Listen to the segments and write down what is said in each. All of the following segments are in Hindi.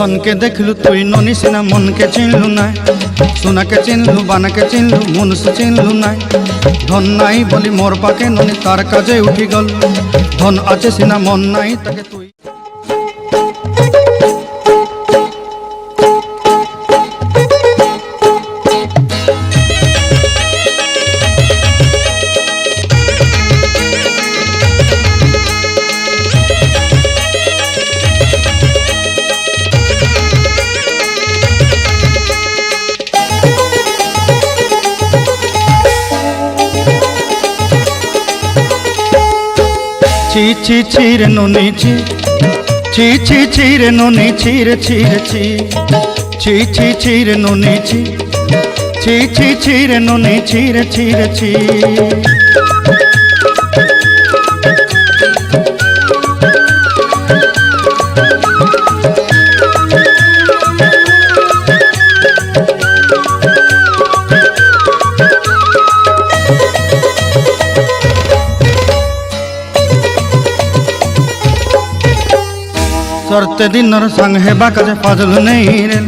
धनके देखलु तुई ननी सिना मन के चिन्हलु ना सोना के चिन्हलु बाना के चिन्हलु मनुष्य चिन्हलु ना धन नाई बोली मोर पाके ननी तार काजे उठी गल धन आछे सिना मन नाई ताके तुई ची ची ची रे नोनी ची ची ची ची रे नोनी ची रे ची रे ची ची ची ची रे नोनी ची ची ची ची रे नोनी ची रे ची रे ची सरते दिनर संग हेबा काजे फाजल नहीं रेल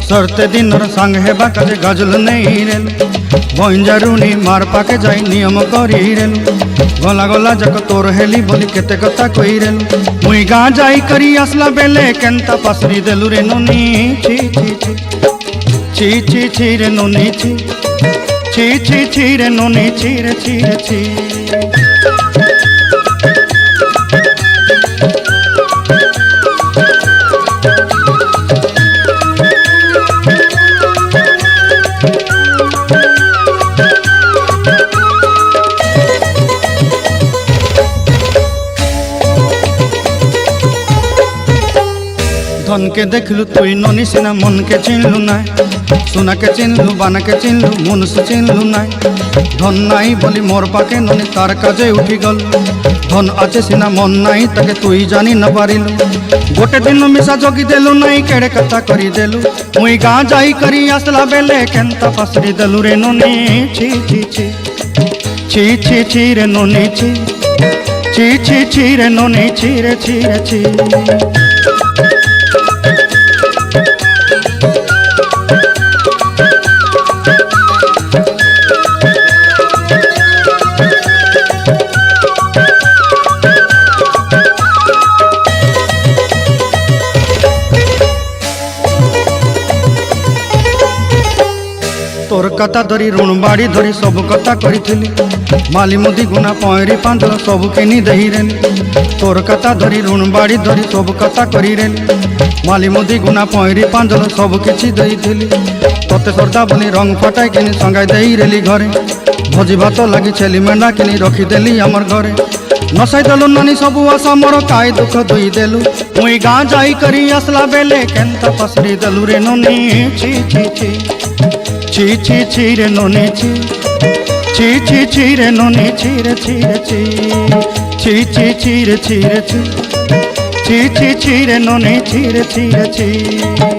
सरते दिनर संग हेबा काजे गजल नहीं रेल बंजारुनी मार पाके जाई नियम करी रेल गला गला जक तोर हेली बोली केते कथा कई रेल मुई गाँ जाई करी आसला बेले केंता पासरी देलु रे नोनी ची ची ची ची ची ची रे नोनी ची ची ची ची रे नोनी ची रे ची रे ची धन के देखलु तुई ननी सिना मन के चिन्हलु ना सोना के चिन्हलु बाना के चिन्हलु मनुष्य चिन्हलु ना धन नाई बोली मोर पाके ननी तार काजे उठी गल धन आछे सिना मन नाई ताके तुई जानी न पारिलु गोटे दिन मिसा जगी देलु नाई केड़े कथा करी देलु मुई गाँ जाई करी आसला बेले केंता पासरी देलु रे ननी ची ची ची ची ची ची रे ननी ची ची ची ची रे ननी ची रे ची रे ची तोर कथा धरी ऋण बाड़ी धरी सब कथा करी माली मुदी गुना पहरी पांदल सब किनी दही रेली तोर कथा धरी ऋण बाड़ी धरी सब कथा करी रेली माली मुदी गुना पहरी पांदल सब किछि दही थी तोते सरदा बोली रंग फटाई किनी संगाई दही रेली घरे भोजी भात लगी छेली मेंढा किनी रखीदेली आमर घरे नसाई देलु नानी सबु आशा मोर काय दुख दुई देलु मुई गाँ जाई करी आसला बेले केंता पसरी देलु रे नोनी ची ची ची ची ची ची रे नोनी ची ची ची ची रे नोनी ची रे ची रे ची ची ची ची रे ची रे ची ची ची ची रे नोनी ची रे ची रे ची।